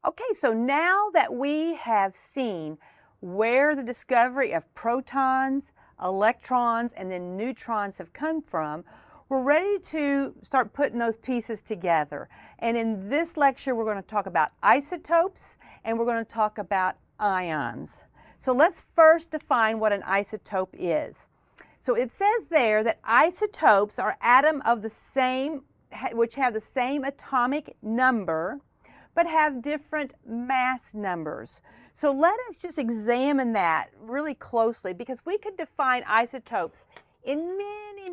Okay, so now that we have seen where the discovery of protons, electrons, and then neutrons have come from, we're ready to start putting those pieces together. And in this lecture, we're going to talk about isotopes and we're going to talk about ions. So let's first define what an isotope is. So it says there that isotopes are atoms of the same, which have the same atomic number, but have different mass numbers. So let us just examine that really closely, because we could define isotopes in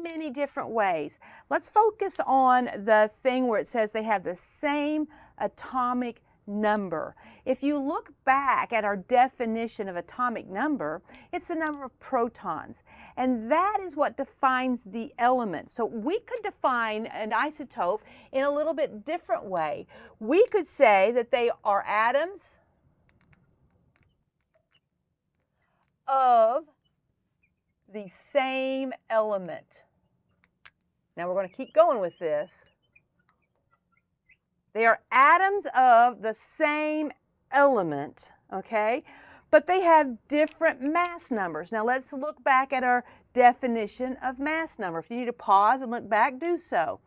many different ways. Let's focus on the thing where it says they have the same atomic number. If you look back at our definition of atomic number, it's the number of protons, and that is what defines the element. So we could define an isotope in a little bit different way. We could say that they are atoms of the same element. Now we're going to keep going with this. They are atoms of the same element, okay? But they have different mass numbers. Now let's look back at our definition of mass number. If you need to pause and look back, do so.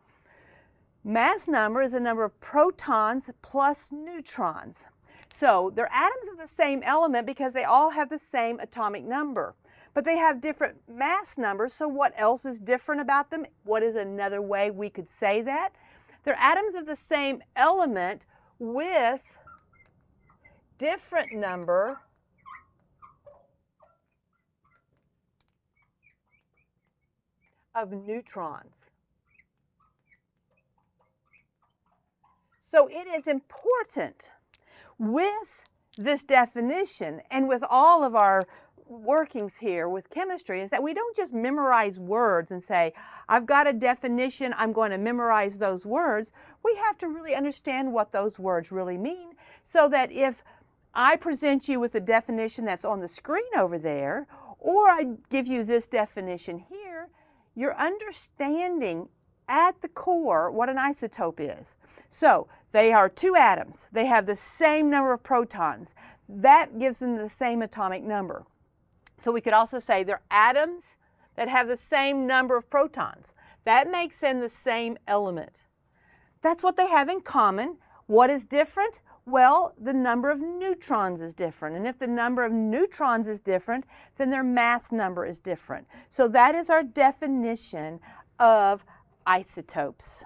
Mass number is the number of protons plus neutrons. So they're atoms of the same element because they all have the same atomic number. But they have different mass numbers, so what else is different about them? What is another way we could say that? They're atoms of the same element with different number of neutrons. So it is important with this definition and with all of our workings here with chemistry is that we don't just memorize words and say, I've got a definition, I'm going to memorize those words. We have to really understand what those words really mean, so that if I present you with a definition that's on the screen over there, or I give you this definition here, you're understanding at the core what an isotope is. So they are two atoms. They have the same number of protons. That gives them the same atomic number. So we could also say they're atoms that have the same number of protons. That makes them the same element. That's what they have in common. What is different? Well, the number of neutrons is different. And if the number of neutrons is different, then their mass number is different. So that is our definition of isotopes.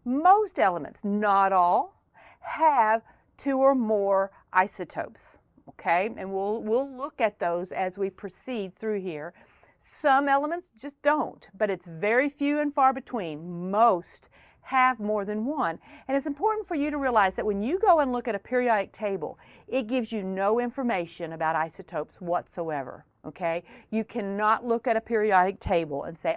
Most elements, not all, have two or more isotopes. Okay, and we'll look at those as we proceed through here. Some elements just don't, but it's very few and far between. Most have more than one. And it's important for you to realize that when you go and look at a periodic table, it gives you no information about isotopes whatsoever. Okay, you cannot look at a periodic table and say,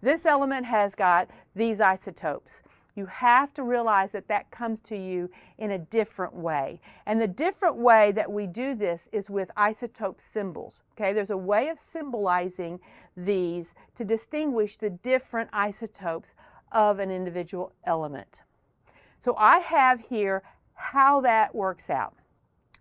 this element has got these isotopes. You have to realize that that comes to you in a different way. And the different way that we do this is with isotope symbols. Okay, there's a way of symbolizing these to distinguish the different isotopes of an individual element. So I have here how that works out.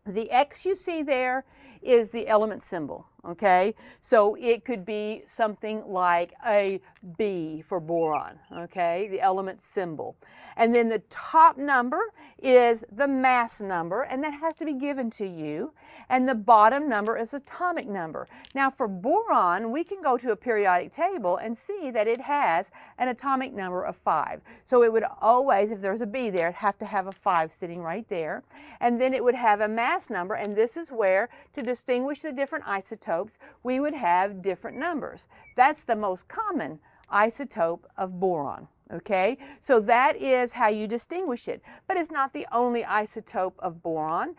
The X you see there is the element symbol. Okay, so it could be something like a B for boron, okay, the element symbol. And then the top number is the mass number, and that has to be given to you. And the bottom number is atomic number. Now for boron, we can go to a periodic table and see that it has an atomic number of 5. So it would always, if there's a B there, have to have a 5 sitting right there. And then it would have a mass number, and this is where, to distinguish the different isotopes, we would have different numbers. That's the most common isotope of boron. Okay, so that is how you distinguish it. But it's not the only isotope of boron.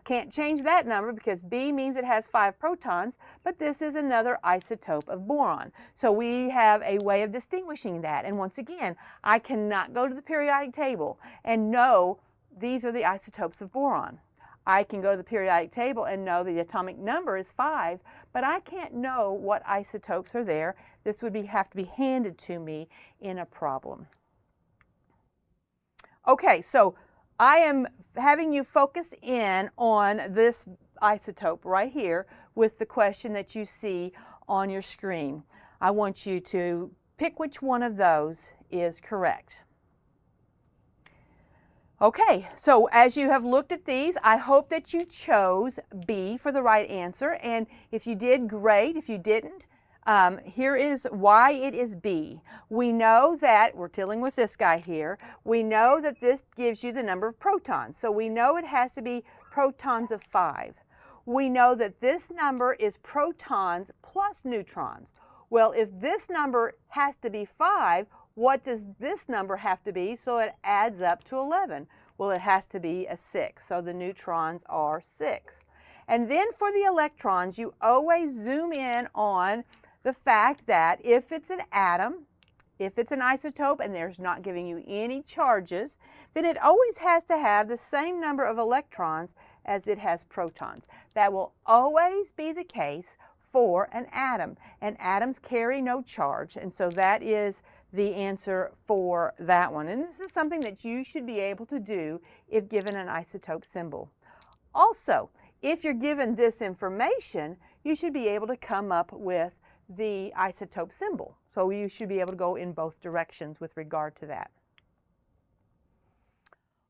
Can't change that number because B means it has 5 protons, but this is another isotope of boron. So we have a way of distinguishing that. And once again, I cannot go to the periodic table and know these are the isotopes of boron. I can go to the periodic table and know the atomic number is 5, but I can't know what isotopes are there. This would have to be handed to me in a problem. Okay, so I am having you focus in on this isotope right here with the question that you see on your screen. I want you to pick which one of those is correct. Okay, so as you have looked at these, I hope that you chose B for the right answer. And if you did, great. If you didn't, here is why it is B. We know that, we're dealing with this guy here, we know that this gives you the number of protons. So we know it has to be protons of 5. We know that this number is protons plus neutrons. Well, if this number has to be 5, what does this number have to be so it adds up to 11? Well, it has to be a 6, so the neutrons are 6. And then for the electrons, you always zoom in on the fact that if it's an atom, if it's an isotope and there's not giving you any charges, then it always has to have the same number of electrons as it has protons. That will always be the case for an atom, and atoms carry no charge, and so that is the answer for that one. And this is something that you should be able to do if given an isotope symbol. Also, if you're given this information, you should be able to come up with the isotope symbol. So you should be able to go in both directions with regard to that.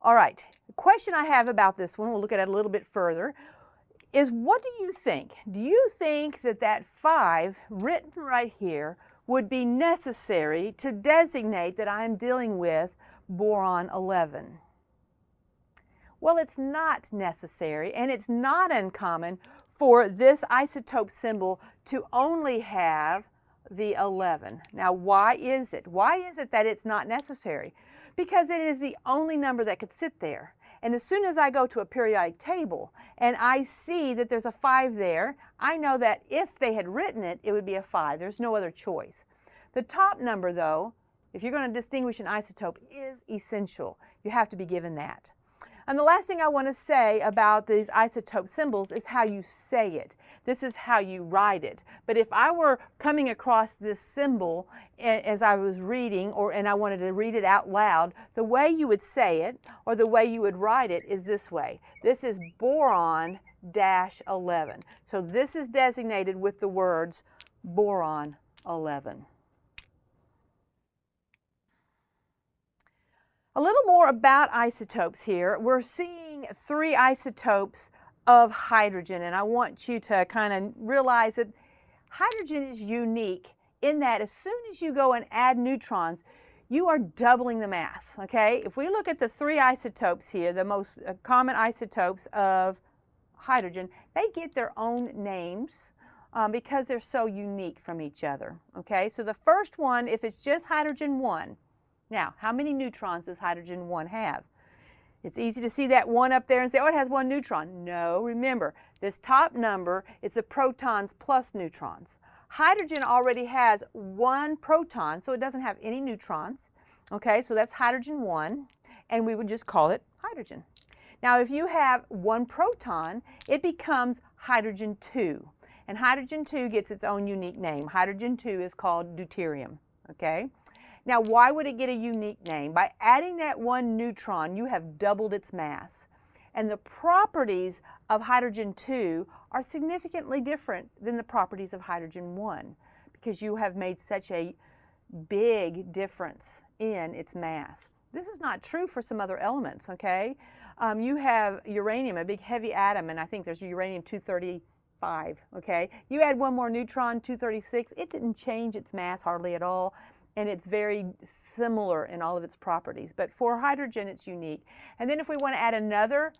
All right, the question I have about this one, we'll look at it a little bit further, is what do you think? Do you think that that 5 written right here would be necessary to designate that I'm dealing with boron 11? Well, it's not necessary, and it's not uncommon for this isotope symbol to only have the 11. Now, why is it? Why is it that it's not necessary? Because it is the only number that could sit there. And as soon as I go to a periodic table and I see that there's a 5 there, I know that if they had written it, it would be a 5. There's no other choice. The top number, though, if you're going to distinguish an isotope, is essential. You have to be given that. And the last thing I want to say about these isotope symbols is how you say it. This is how you write it. But if I were coming across this symbol as I was reading, and I wanted to read it out loud, the way you would say it or the way you would write it is this way. This is boron-11. So this is designated with the words boron 11. A little more about isotopes here. We're seeing 3 isotopes of hydrogen, and I want you to kind of realize that hydrogen is unique in that as soon as you go and add neutrons, you are doubling the mass, okay? If we look at the 3 isotopes here, the most common isotopes of hydrogen, they get their own names because they're so unique from each other, okay? So the first one, if it's just hydrogen 1, now, how many neutrons does hydrogen 1 have? It's easy to see that 1 up there and say, oh, it has 1 neutron. No, remember, this top number is the protons plus neutrons. Hydrogen already has 1 proton, so it doesn't have any neutrons. Okay, so that's hydrogen 1, and we would just call it hydrogen. Now, if you have 1 proton, it becomes hydrogen 2. And hydrogen 2 gets its own unique name. Hydrogen 2 is called deuterium. Okay? Now, why would it get a unique name? By adding that 1 neutron, you have doubled its mass. And the properties of hydrogen 2 are significantly different than the properties of hydrogen 1 because you have made such a big difference in its mass. This is not true for some other elements, okay? You have uranium, a big heavy atom, and I think there's uranium-235, okay? You add 1 more neutron, 236, it didn't change its mass hardly at all. And it's very similar in all of its properties. But for hydrogen, it's unique. And then if we want to add another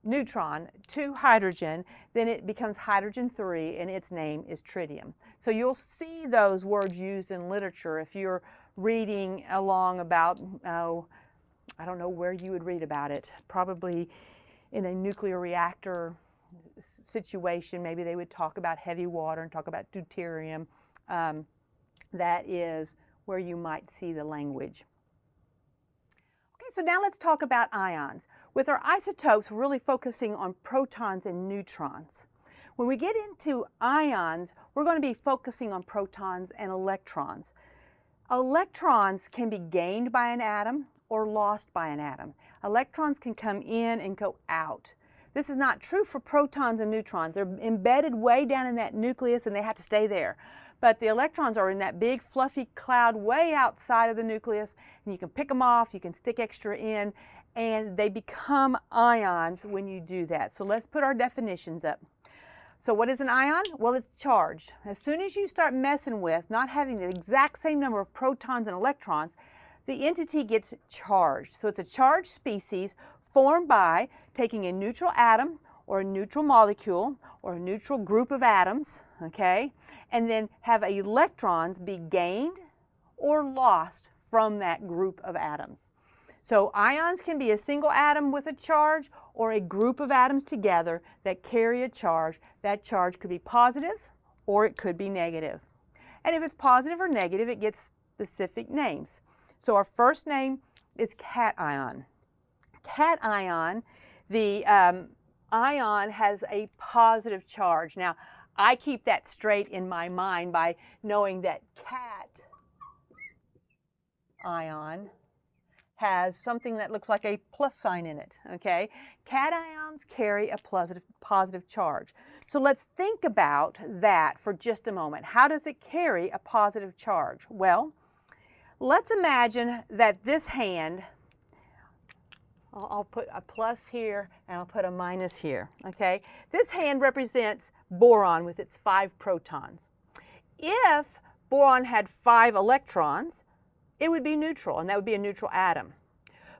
neutron to hydrogen, then it becomes hydrogen 3, and its name is tritium. So you'll see those words used in literature if you're reading along about, I don't know where you would read about it, probably in a nuclear reactor situation. Maybe they would talk about heavy water and talk about deuterium. That is where you might see the language. Okay, so now let's talk about ions. With our isotopes, we're really focusing on protons and neutrons. When we get into ions, we're going to be focusing on protons and electrons. Electrons can be gained by an atom or lost by an atom. Electrons can come in and go out. This is not true for protons and neutrons. They're embedded way down in that nucleus and they have to stay there. But the electrons are in that big fluffy cloud way outside of the nucleus, and you can pick them off, you can stick extra in, and they become ions when you do that. So let's put our definitions up. So what is an ion? Well, it's charged. As soon as you start messing with not having the exact same number of protons and electrons, the entity gets charged. So it's a charged species formed by taking a neutral atom or a neutral molecule or a neutral group of atoms, okay, and then have electrons be gained or lost from that group of atoms. So ions can be a single atom with a charge or a group of atoms together that carry a charge. That charge could be positive or it could be negative. And if it's positive or negative, it gets specific names. So our first name is cation. Cation, the ion has a positive charge. Now, I keep that straight in my mind by knowing that cation has something that looks like a plus sign in it, okay? Cations carry a positive charge. So let's think about that for just a moment. How does it carry a positive charge? Well, let's imagine that this hand, I'll put a plus here and I'll put a minus here, okay? This hand represents boron with its 5 protons. If boron had 5 electrons, it would be neutral, and that would be a neutral atom.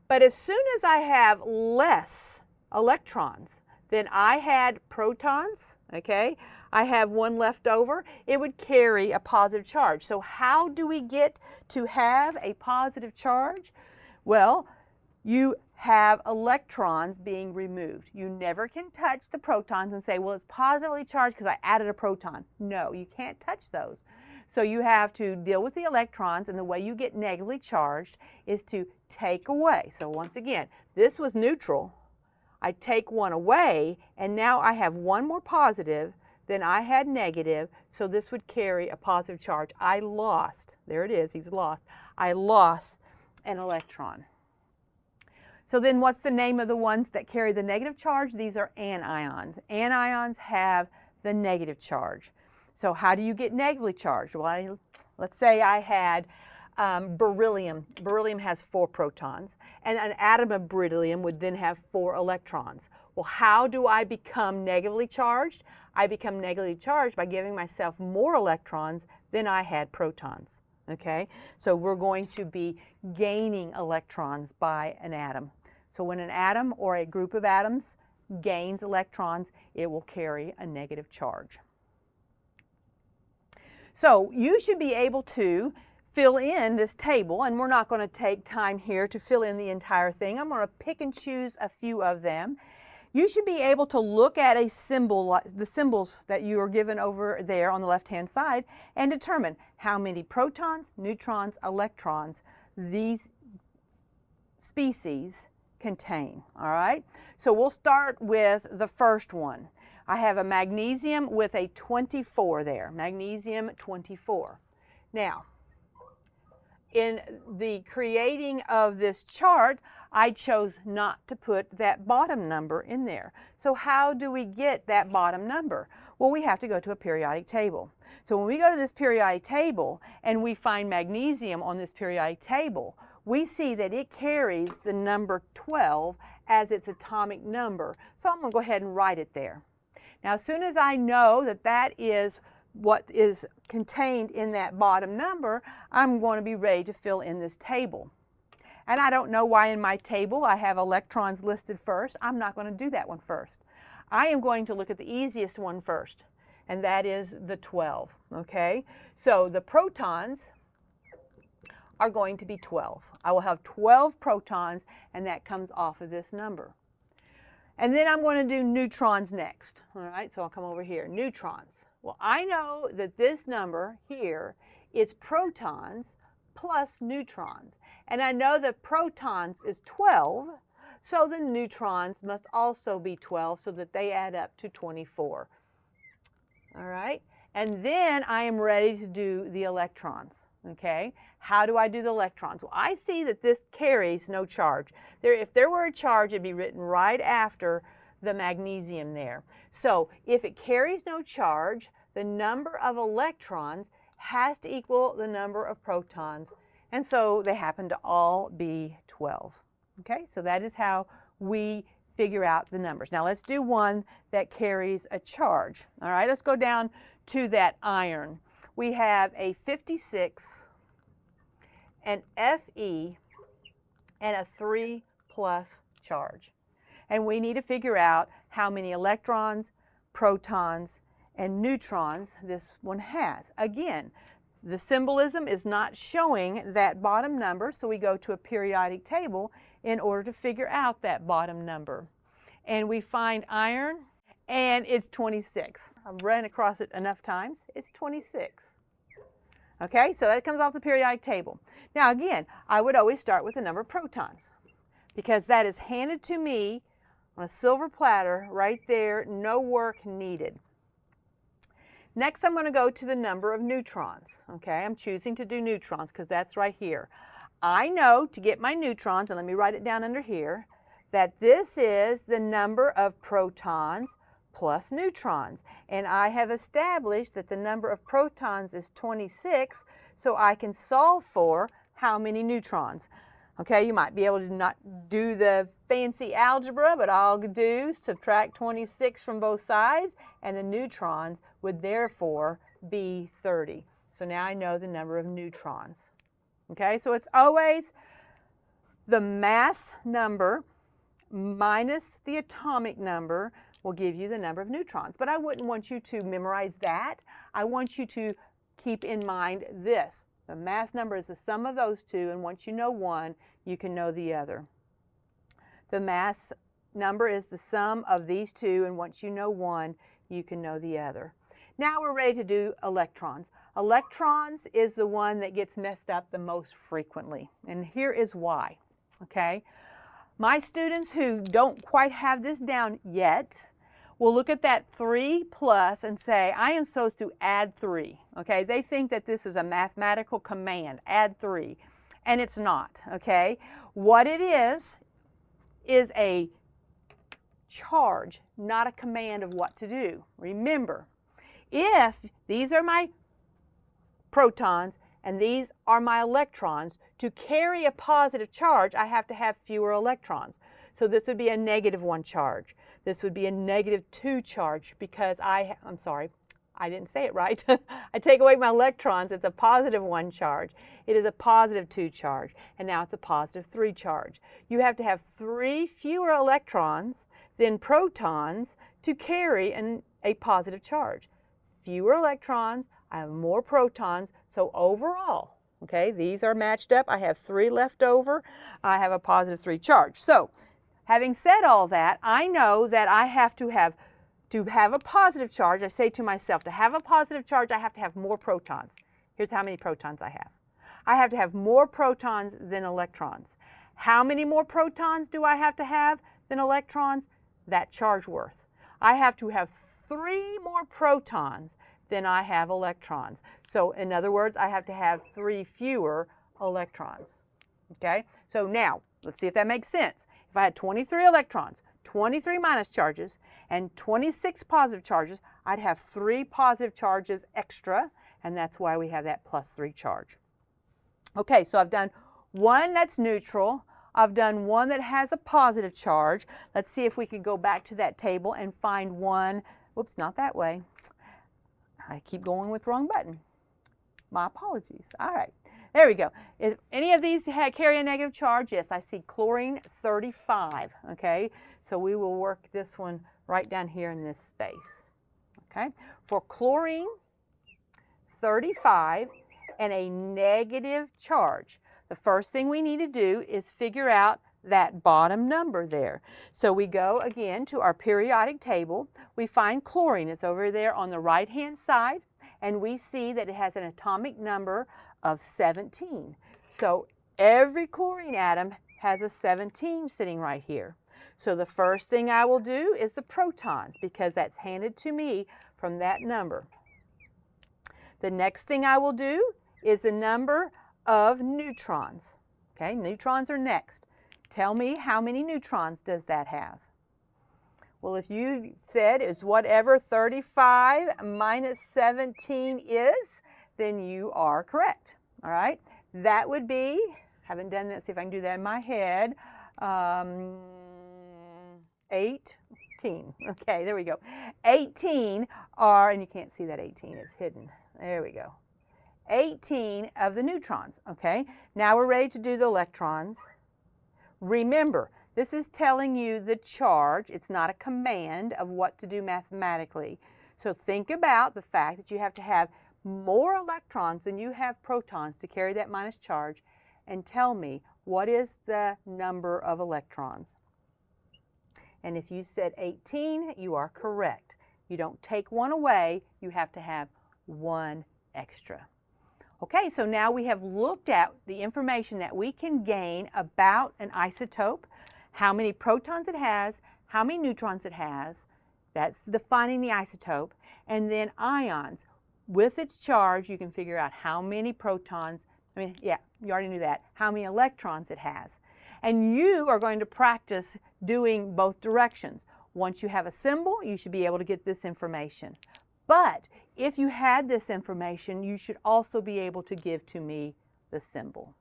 But as soon as I have less electrons than I had protons, okay, I have 1 left over, it would carry a positive charge. So how do we get to have a positive charge? Well, you have electrons being removed. You never can touch the protons and say, well, it's positively charged because I added a proton. No, you can't touch those. So you have to deal with the electrons, and the way you get negatively charged is to take away. So once again, this was neutral. I take 1 away, and now I have 1 more positive than I had negative, so this would carry a positive charge. I lost, there it is, he's lost. I lost an electron. So then what's the name of the ones that carry the negative charge? These are anions. Anions have the negative charge. So how do you get negatively charged? Well, let's say I had beryllium. Beryllium has 4 protons, and an atom of beryllium would then have 4 electrons. Well, how do I become negatively charged? I become negatively charged by giving myself more electrons than I had protons. Okay, so we're going to be gaining electrons by an atom. So when an atom or a group of atoms gains electrons, it will carry a negative charge. So you should be able to fill in this table, and we're not going to take time here to fill in the entire thing. I'm going to pick and choose a few of them. You should be able to look at a symbol, the symbols that you are given over there on the left-hand side, and determine how many protons, neutrons, electrons these species contain. All right? So we'll start with the first one. I have a magnesium with a 24 there, magnesium 24. Now, in the creating of this chart, I chose not to put that bottom number in there. So how do we get that bottom number? Well, we have to go to a periodic table. So when we go to this periodic table and we find magnesium on this periodic table, we see that it carries the number 12 as its atomic number. So I'm going to go ahead and write it there. Now, as soon as I know that that is what is contained in that bottom number, I'm going to be ready to fill in this table. And I don't know why in my table I have electrons listed first. I'm not going to do that one first. I am going to look at the easiest one first, and that is the 12. Okay? So the protons are going to be 12. I will have 12 protons, and that comes off of this number. And then I'm going to do neutrons next. All right, so I'll come over here. Neutrons. Well, I know that this number here is protons plus neutrons. And I know that protons is 12, so the neutrons must also be 12 so that they add up to 24. All right, And then I am ready to do the electrons, okay? How do I do the electrons? Well, I see that this carries no charge. If there were a charge, it'd be written right after the magnesium there. So if it carries no charge, the number of electrons has to equal the number of protons, and so they happen to all be 12. Okay, so that is how we figure out the numbers. Now let's do one that carries a charge. All right, let's go down to that iron. We have a 56, an Fe, and a 3+ charge. And we need to figure out how many electrons, protons, and neutrons this one has. Again, the symbolism is not showing that bottom number, so we go to a periodic table in order to figure out that bottom number. And we find iron, and it's 26. I've run across it enough times. It's 26. Okay, so that comes off the periodic table. Now again, I would always start with the number of protons because that is handed to me on a silver platter right there, no work needed. Next, I'm going to go to the number of neutrons. Okay, I'm choosing to do neutrons because that's right here. I know to get my neutrons, and let me write it down under here, that this is the number of protons plus neutrons. And I have established that the number of protons is 26, so I can solve for how many neutrons. Okay, you might be able to not do the fancy algebra, but all I'll do is subtract 26 from both sides, and the neutrons would therefore be 30. So now I know the number of neutrons. Okay, so it's always the mass number minus the atomic number will give you the number of neutrons. But I wouldn't want you to memorize that. I want you to keep in mind this. The mass number is the sum of those two, and once you know one, you can know the other. The mass number is the sum of these two, and once you know one, you can know the other. Now we're ready to do electrons. Electrons is the one that gets messed up the most frequently, and here is why. Okay, my students who don't quite have this down yet will look at that 3+ and say, I am supposed to add 3. Okay, they think that this is a mathematical command, add 3, and it's not. Okay, what it is a charge, not a command of what to do. Remember, if these are my protons and these are my electrons, to carry a positive charge, I have to have fewer electrons. So this would be a -1 charge. This would be a -2 charge because I'm sorry, I didn't say it right. I take away my electrons, it's a +1 charge. It is a +2 charge, and now it's a +3 charge. You have to have 3 fewer electrons than protons to carry a positive charge. Fewer electrons, I have more protons, so overall, okay, these are matched up. I have 3 left over. I have a +3 charge. So, having said all that, I know that I have to have a positive charge. I say to myself, to have a positive charge, I have to have more protons. Here's how many protons I have. I have to have more protons than electrons. How many more protons do I have to have than electrons? That charge worth. I have to have 3 more protons than I have electrons. So in other words, I have to have 3 fewer electrons. Okay, so now let's see if that makes sense. If I had 23 electrons, 23 minus charges, and 26 positive charges, I'd have 3 positive charges extra, and that's why we have that +3 charge. Okay, so I've done one that's neutral. I've done one that has a positive charge. Let's see if we can go back to that table and find one. Whoops, not that way. I keep going with the wrong button. My apologies. All right, there we go. Is any of these carry a negative charge? Yes, I see chlorine 35. Okay, so we will work this one right down here in this space. Okay, for chlorine 35 and a negative charge, the first thing we need to do is figure out that bottom number there. So we go again to our periodic table. We find chlorine. It's over there on the right-hand side, and we see that it has an atomic number of 17. So every chlorine atom has a 17 sitting right here. So the first thing I will do is the protons, because that's handed to me from that number. The next thing I will do is the number of neutrons. Okay, neutrons are next. Tell me, how many neutrons does that have? Well, if you said it's whatever 35 minus 17 is, then you are correct. All right, that would be, haven't done that, see if I can do that in my head, 18. Okay, there we go. 18 are, and you can't see that 18, it's hidden. There we go. 18 of the neutrons, okay? Now we're ready to do the electrons. Remember, this is telling you the charge. It's not a command of what to do mathematically. So think about the fact that you have to have more electrons than you have protons to carry that minus charge, and tell me, what is the number of electrons? And if you said 18, you are correct. You don't take one away, you have to have one extra. Okay, so now we have looked at the information that we can gain about an isotope, how many protons it has, how many neutrons it has, that's defining the isotope, and then ions. With its charge, you can figure out how many protons, you already knew that, how many electrons it has. And you are going to practice doing both directions. Once you have a symbol, you should be able to get this information. But if you had this information, you should also be able to give to me the symbol.